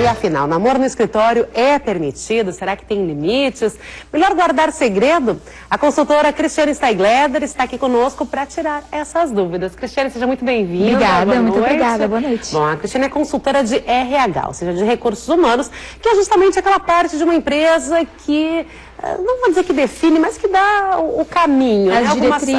E afinal, namoro no escritório é permitido? Será que tem limites? Melhor guardar segredo? A consultora Cristiane Steigleder está aqui conosco para tirar essas dúvidas. Cristiane, seja muito bem-vinda. Obrigada, muito obrigada. Boa noite. Bom, a Cristiane é consultora de RH, ou seja, de recursos humanos, que é justamente aquela parte de uma empresa que, não vou dizer que define, mas que dá o caminho, as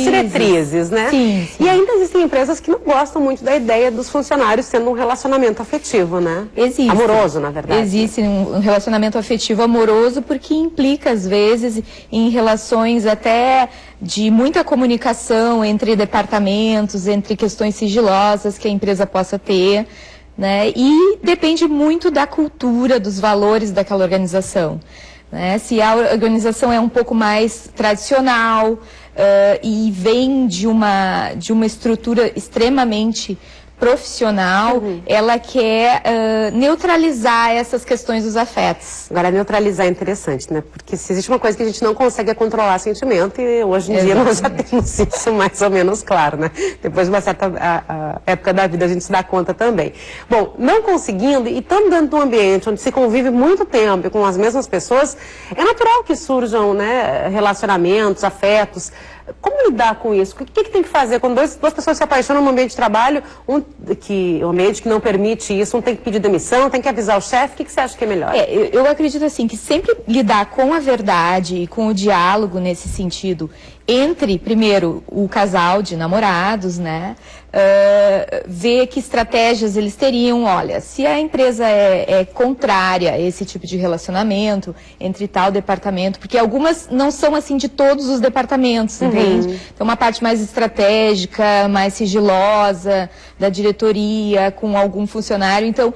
diretrizes, né? Sim. E ainda existem empresas que não gostam muito da ideia dos funcionários tendo um relacionamento afetivo, né? Existe. Amoroso, na verdade. Existe um relacionamento afetivo amoroso porque implica, às vezes, em relações até de muita comunicação entre departamentos, entre questões sigilosas que a empresa possa ter, né? E depende muito da cultura, dos valores daquela organização. Né? Se a organização é um pouco mais tradicional e vem de uma estrutura extremamente profissional, ela quer neutralizar essas questões dos afetos. Agora, neutralizar é interessante, né? Porque se existe uma coisa que a gente não consegue é controlar sentimento, e hoje em dia nós já temos isso mais ou menos claro, né? Depois de uma certa época da vida a gente se dá conta também. Bom, não conseguindo, e estando dentro de um ambiente onde se convive muito tempo com as mesmas pessoas, é natural que surjam, né, relacionamentos, afetos. Como lidar com isso? O que tem que fazer quando duas pessoas se apaixonam no ambiente de trabalho, um ambiente que não permite isso, um tem que pedir demissão, tem que avisar o chefe? O que você acha que é melhor? Eu acredito assim que sempre lidar com a verdade e com o diálogo nesse sentido entre, primeiro, o casal de namorados, né? Ver que estratégias eles teriam. Olha, se a empresa é contrária a esse tipo de relacionamento entre tal departamento, porque algumas não são assim de todos os departamentos, entende? Então uma parte mais estratégica, mais sigilosa da diretoria com algum funcionário, então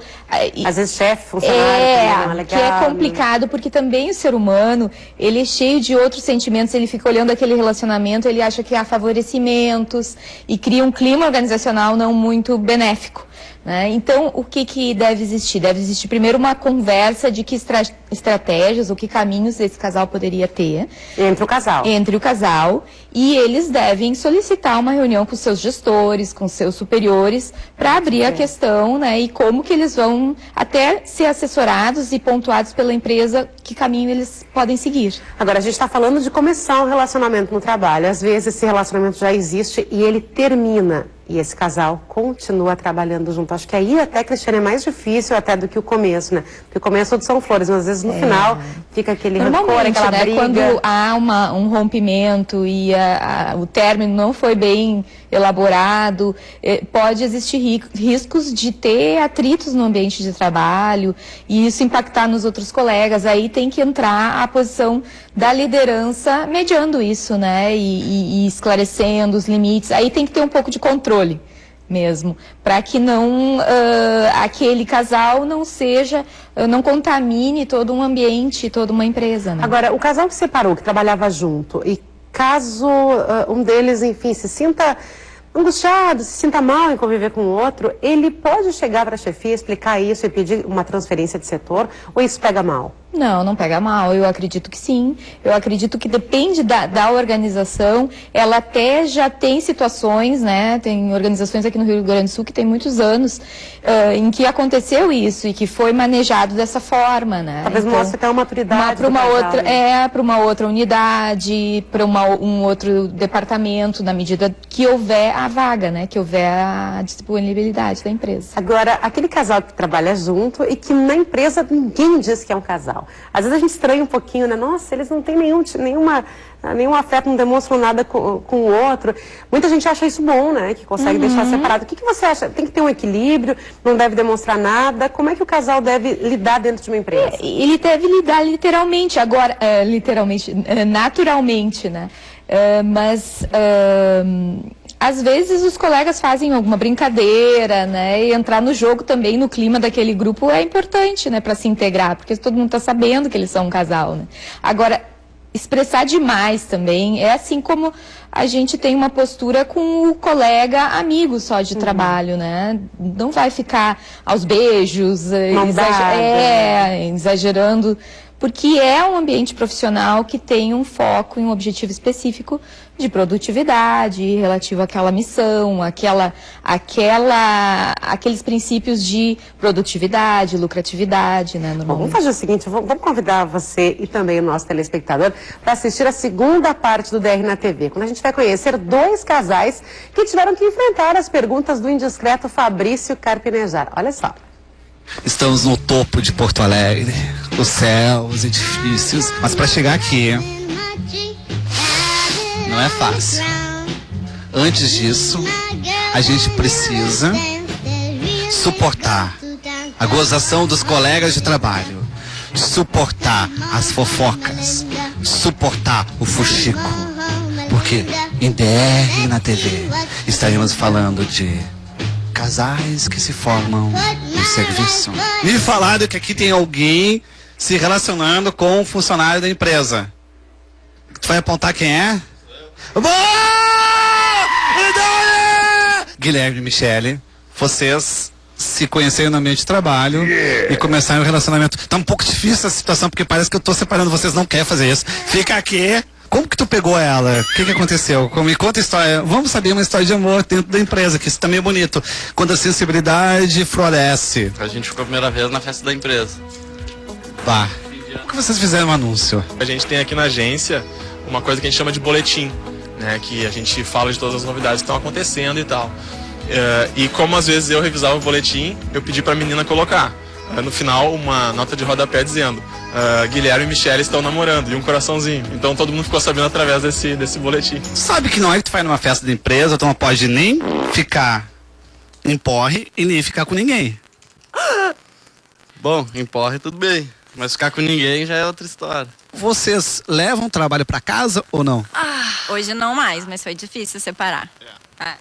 às vezes chefe, funcionário, não é legal, que é complicado, porque também o ser humano, ele é cheio de outros sentimentos, ele fica olhando aquele relacionamento, ele acha que há favorecimentos e cria um clima organizacional não muito benéfico. Né? Então, o que deve existir? Deve existir primeiro uma conversa de que estratégias ou que caminhos esse casal poderia ter. Entre o casal. Entre o casal. E eles devem solicitar uma reunião com seus gestores, com seus superiores, para abrir a questão, né? E como que eles vão até ser assessorados e pontuados pela empresa, que caminho eles podem seguir. Agora, a gente está falando de começar um relacionamento no trabalho. Às vezes esse relacionamento já existe e ele termina. E esse casal continua trabalhando junto. Acho que aí até, Cristiane, é mais difícil até do que o começo, né? Porque o começo são flores, mas às vezes no final fica aquele rancor, aquela briga. Quando há um rompimento e o término não foi bem elaborado, pode existir riscos de ter atritos no ambiente de trabalho e isso impactar nos outros colegas. Aí tem que entrar a posição da liderança mediando isso, né? E esclarecendo os limites. Aí tem que ter um pouco de controle mesmo, para que não aquele casal não contamine todo um ambiente, toda uma empresa. Né? Agora, o casal que separou, que trabalhava junto, e caso um deles, enfim, se sinta angustiado, se sinta mal em conviver com o outro, ele pode chegar para a chefia, explicar isso e pedir uma transferência de setor, ou isso pega mal? Não pega mal, eu acredito que sim. Eu acredito que depende da organização, ela até já tem situações, né? Tem organizações aqui no Rio Grande do Sul que tem muitos anos em que aconteceu isso e que foi manejado dessa forma, né? Talvez então, mostre até uma maturidade para uma outra unidade, para um outro departamento, na medida que houver a vaga, né? Que houver a disponibilidade da empresa. Agora, aquele casal que trabalha junto e que na empresa ninguém diz que é um casal. Às vezes a gente estranha um pouquinho, né? Nossa, eles não têm nenhum afeto, não demonstram nada com o outro. Muita gente acha isso bom, né? Que consegue deixar separado. O que você acha? Tem que ter um equilíbrio, não deve demonstrar nada. Como é que o casal deve lidar dentro de uma empresa? Ele deve lidar literalmente, agora, naturalmente, né? Às vezes os colegas fazem alguma brincadeira, né? E entrar no jogo também, no clima daquele grupo é importante, né? Para se integrar, porque todo mundo está sabendo que eles são um casal, né? Agora, expressar demais também é assim como a gente tem uma postura com o colega amigo só de trabalho, né? Não vai ficar aos beijos, exagerando, porque é um ambiente profissional que tem um foco em um objetivo específico de produtividade relativo àquela missão, aqueles princípios de produtividade, lucratividade, né? Bom, vamos fazer o seguinte, vamos convidar você e também o nosso telespectador para assistir a segunda parte do DR na TV, quando a gente vai conhecer dois casais que tiveram que enfrentar as perguntas do indiscreto Fabrício Carpinejar. Olha só. Estamos no topo de Porto Alegre, o céu, os edifícios, mas para chegar aqui não é fácil. Antes disso, a gente precisa suportar a gozação dos colegas de trabalho, suportar as fofocas, suportar o fuxico, porque em DR na TV estaremos falando de casais que se formam no serviço. Me falaram que aqui tem alguém se relacionando com um funcionário da empresa. Tu vai apontar quem é? Guilherme e Michele, vocês se conheceram no ambiente de trabalho e começaram um relacionamento. Tá um pouco difícil essa situação, porque parece que eu tô separando vocês, não querem fazer isso. Fica aqui. Como que tu pegou ela? O que aconteceu? Me conta a história. Vamos saber uma história de amor dentro da empresa, que isso também é bonito. Quando a sensibilidade floresce. A gente ficou a primeira vez na festa da empresa. Bah. Por que vocês fizeram um anúncio? A gente tem aqui na agência uma coisa que a gente chama de boletim, né? Que a gente fala de todas as novidades que estão acontecendo e tal. E como às vezes eu revisava o boletim, eu pedi pra menina colocar no final uma nota de rodapé dizendo Guilherme e Michele estão namorando, e um coraçãozinho. Então todo mundo ficou sabendo através desse boletim. Sabe que não é que tu vai numa festa da empresa, tu não pode nem ficar em porre e nem ficar com ninguém. Bom, em porre tudo bem, mas ficar com ninguém já é outra história. Vocês levam trabalho pra casa ou não? Hoje não mais, mas foi difícil separar.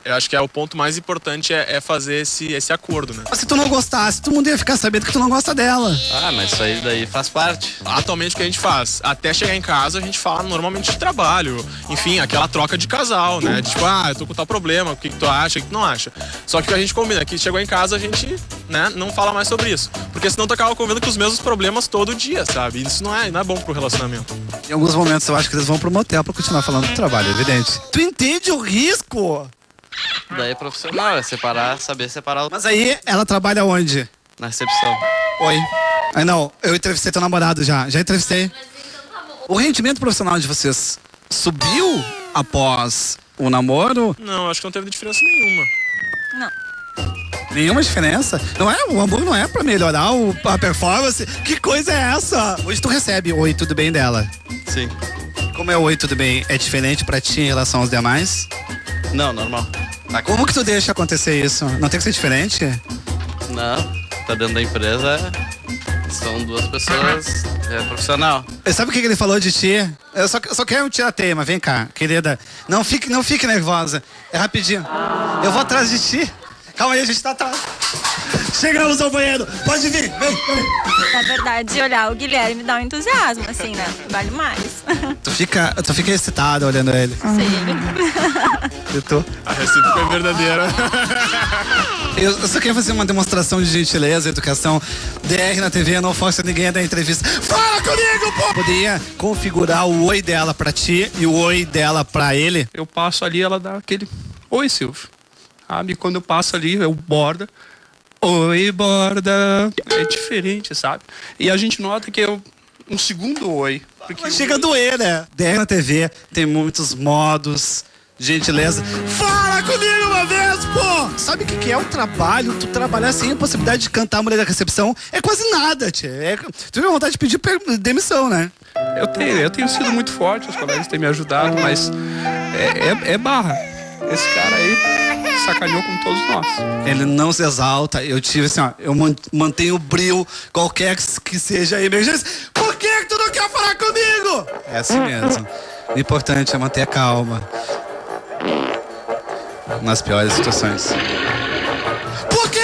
Eu acho que o ponto mais importante é fazer esse acordo, né? Mas se tu não gostasse, todo mundo ia ficar sabendo que tu não gosta dela. Mas isso aí daí faz parte. Atualmente o que a gente faz? Até chegar em casa a gente fala normalmente de trabalho. Enfim, aquela troca de casal, né? Tipo, eu tô com tal problema, o que tu acha, o que tu não acha? Só que o que a gente combina é que chegou em casa a gente, né, não fala mais sobre isso. Porque senão tu acaba convivendo com os mesmos problemas todo dia, sabe? E isso não é bom pro relacionamento. Em alguns momentos eu acho que eles vão pro motel pra continuar falando do trabalho, é evidente. Tu entende o risco? Daí é profissional, é separar, saber separar. Mas aí, ela trabalha onde? Na recepção. Oi. Não, eu entrevistei teu namorado já entrevistei. O rendimento profissional de vocês subiu após o namoro? Não, acho que não teve diferença nenhuma. Não. Nenhuma diferença? Não é, o amor não é pra melhorar a performance? Que coisa é essa? Hoje tu recebe oi, tudo bem dela? Sim. Como é o oi, tudo bem? É diferente pra ti em relação aos demais? Não, normal. Como que tu deixa acontecer isso? Não tem que ser diferente? Não, tá dentro da empresa, são duas pessoas, é profissional. Sabe o que ele falou de ti? Eu só quero tirar a tema, vem cá, querida. Não fique nervosa, é rapidinho. Eu vou atrás de ti. Calma aí, a gente tá atrás. Chegamos ao banheiro, pode vir, vem. Na verdade, olhar o Guilherme dá um entusiasmo, assim, né? Vale mais. Tu fica excitada olhando ele. Sim. Eu tô. A recíproca é verdadeira. Eu só queria fazer uma demonstração de gentileza, educação. DR na TV, não força ninguém a dar entrevista. Fala comigo, pô! Poderia configurar o oi dela pra ti e o oi dela pra ele? Eu passo ali, ela dá aquele oi, Silvio. Sabe? Quando eu passo ali, eu borda. Oi, borda. É diferente, sabe? E a gente nota que é um segundo oi. Porque chega a doer, né? DR na TV tem muitos modos, gentileza. Fala comigo uma vez, pô! Sabe o que é o trabalho? Tu trabalhar sem a possibilidade de cantar a mulher da recepção é quase nada, tia. Tu tem vontade de pedir demissão, né? eu tenho sido muito forte, os colegas têm me ajudado, mas é barra. Esse cara aí sacaneou com todos nós. Ele não se exalta. Eu tive assim, eu mantenho o brio, qualquer que seja a emergência. Por que tu não quer falar comigo? É assim mesmo. O importante é manter a calma nas piores situações. Por quê?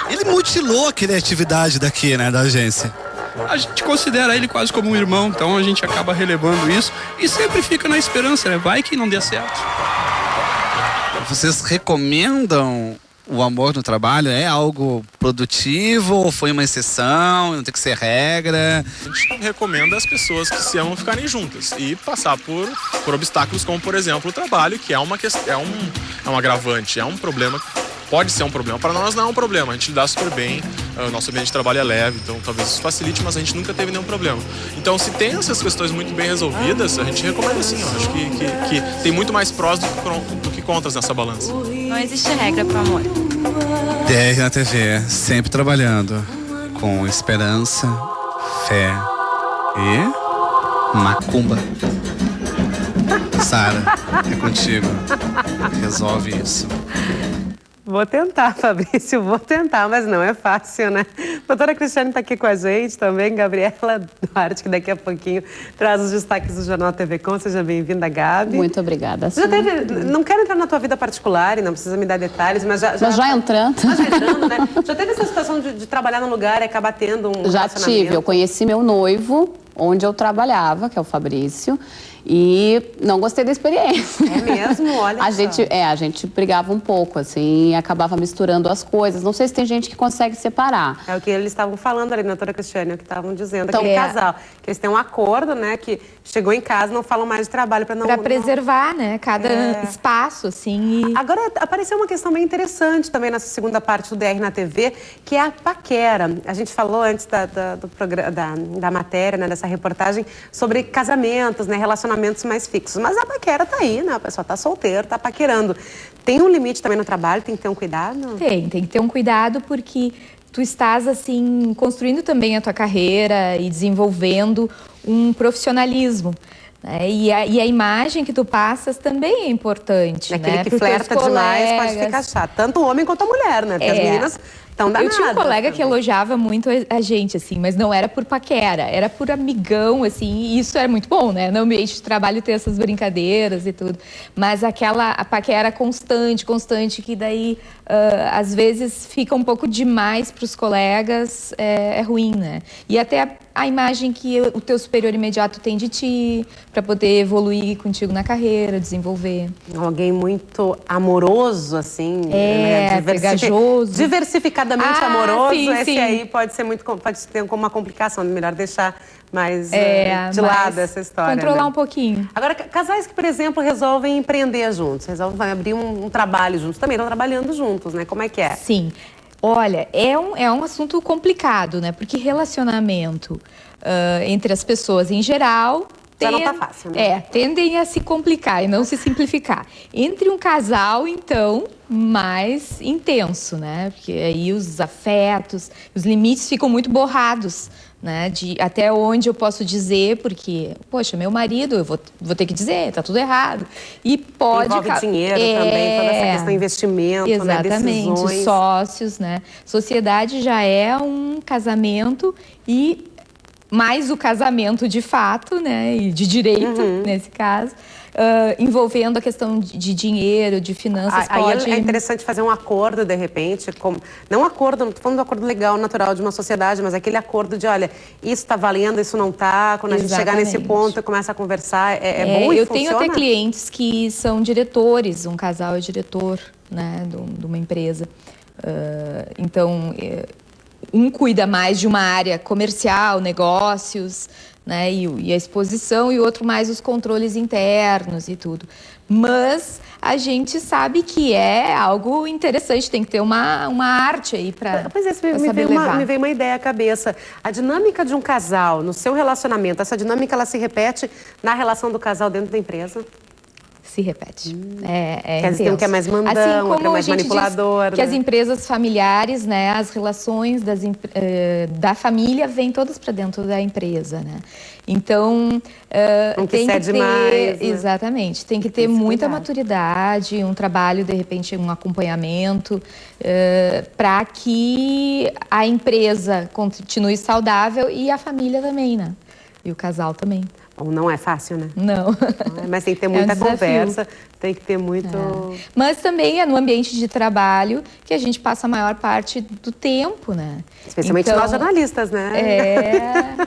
Ele mutilou a criatividade daqui, né, da agência. A gente considera ele quase como um irmão, então a gente acaba relevando isso e sempre fica na esperança, né? Vai que não dê certo. Vocês recomendam o amor no trabalho é algo produtivo ou foi uma exceção, não tem que ser regra? A gente recomenda as pessoas que se amam ficarem juntas e passar por obstáculos como, por exemplo, o trabalho, que é um agravante, é um problema. Pode ser um problema. Para nós não é um problema, a gente lida super bem, o nosso ambiente de trabalho é leve, então talvez isso facilite, mas a gente nunca teve nenhum problema. Então, se tem essas questões muito bem resolvidas, a gente recomenda sim. Eu acho que tem muito mais prós do que contras nessa balança. Não existe regra pro amor. DR na TV, sempre trabalhando com esperança, fé e macumba. Sara, é contigo. Resolve isso. Vou tentar, Fabrício, vou tentar, mas não é fácil, né? A doutora Cristiane está aqui com a gente também, Gabriela Duarte, que daqui a pouquinho traz os destaques do Jornal TV Com. Seja bem-vinda, Gabi. Muito obrigada. Não quero entrar na tua vida particular e não precisa me dar detalhes, mas já entrando. Já entrando, né? Já teve essa situação de trabalhar num lugar e acabar tendo um Já tive, eu conheci meu noivo, onde eu trabalhava, que é o Fabrício, e não gostei da experiência. É mesmo? Olha a gente brigava um pouco, assim, e acabava misturando as coisas. Não sei se tem gente que consegue separar. É o que eles estavam falando ali, doutora Cristiane, o que estavam dizendo. Então, aquele casal, que eles têm um acordo, né, que chegou em casa, não falam mais de trabalho para não... Para preservar, né, cada espaço, assim. Agora, apareceu uma questão bem interessante também nessa segunda parte do DR na TV, que é a paquera. A gente falou antes da matéria, né, dessa reportagem, sobre casamentos, né, relacionamentos mais fixos. Mas a paquera tá aí, né? A pessoa tá solteira, tá paquerando. Tem um limite também no trabalho? Tem que ter um cuidado? Tem que ter um cuidado porque tu estás, assim, construindo também a tua carreira e desenvolvendo um profissionalismo. Né? E a imagem que tu passas também é importante. Aquele né? que flerta demais pode ficar chato. Tanto o homem quanto a mulher, né? Porque as meninas... Eu tinha um colega que elogiava muito a gente, assim, mas não era por paquera, era por amigão, assim, e isso é muito bom, né? No ambiente de trabalho ter essas brincadeiras e tudo. Mas a paquera constante, que daí, às vezes, fica um pouco demais para os colegas, é ruim, né? E até a imagem que o teu superior imediato tem de ti, para poder evoluir contigo na carreira, desenvolver. Alguém muito amoroso, assim. Pegajoso. Diversificadamente amoroso, sim. Aí pode ter como uma complicação. Melhor deixar mais de lado essa história. Controlar, né? Um pouquinho. Agora, casais que, por exemplo, resolvem empreender juntos, resolvem abrir um trabalho juntos, também estão trabalhando juntos, né? Como é que é? Sim. Olha, é um assunto complicado, né? Porque relacionamento entre as pessoas em geral... Já não tá fácil, né? Tendem a se complicar e não se simplificar. Entre um casal, então, mais intenso, né? Porque aí os afetos, os limites ficam muito borrados, né? De até onde eu posso dizer, porque, poxa, meu marido, eu vou ter que dizer, tá tudo errado. E pode... Envolve dinheiro também, toda essa questão de investimento, exatamente, né? Decisões. Sócios, né? Sociedade já é um casamento e... mais o casamento de fato, né, e de direito, nesse caso, envolvendo a questão de dinheiro, de finanças. Aí é interessante fazer um acordo, de repente, não um acordo, não estou falando do acordo legal, natural de uma sociedade, mas aquele acordo de, olha, isso está valendo, isso não está, quando a gente chegar nesse ponto e começa a conversar, é bom e eu funciona? tenho até clientes que são diretores, um casal é diretor, né, de uma empresa. Então... um cuida mais de uma área comercial, negócios, né, e a exposição, e o outro mais os controles internos e tudo. Mas a gente sabe que é algo interessante, tem que ter uma arte aí para saber levar. Me veio uma ideia à cabeça. A dinâmica de um casal, no seu relacionamento, essa dinâmica ela se repete na relação do casal dentro da empresa? Se repete. Quer dizer, tem um que é mais mandão, assim outro é mais manipulador. Que as empresas familiares, né, as relações da família vêm todas para dentro da empresa, né? Então, tem que ter... mais, né? Exatamente. Tem que ter muita maturidade, um trabalho, de repente, um acompanhamento, para que a empresa continue saudável e a família também, né? E o casal também. Bom, não é fácil, né? Não. Mas tem que ter muita conversa, tem que ter muito... Mas também é no ambiente de trabalho que a gente passa a maior parte do tempo, né? Especialmente nós jornalistas, né?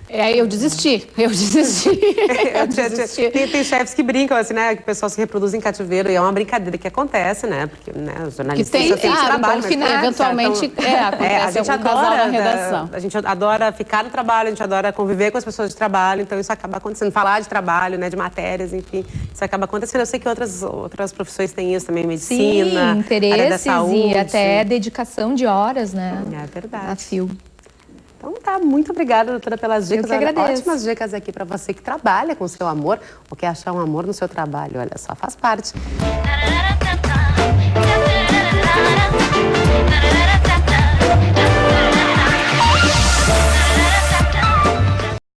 Eu desisti. Tem chefes que brincam, assim, né? Que o pessoal se reproduz em cativeiro. E é uma brincadeira que acontece, né? Porque, né, os jornalistas que tem, trabalho, eventualmente, acontece a gente algum casal adora, na redação. A gente adora ficar no trabalho, a gente adora conviver com as pessoas de trabalho. Então, isso acaba acontecendo. Falar de trabalho, né? De matérias, enfim. Isso acaba acontecendo. Eu sei que outras profissões têm isso também. Medicina, sim, interesses área da saúde. E até dedicação de horas, né? É verdade. A fio. Então tá, muito obrigada, doutora, pelas dicas. Eu que agradeço. Ótimas dicas aqui para você que trabalha com o seu amor ou quer achar um amor no seu trabalho. Olha só, faz parte.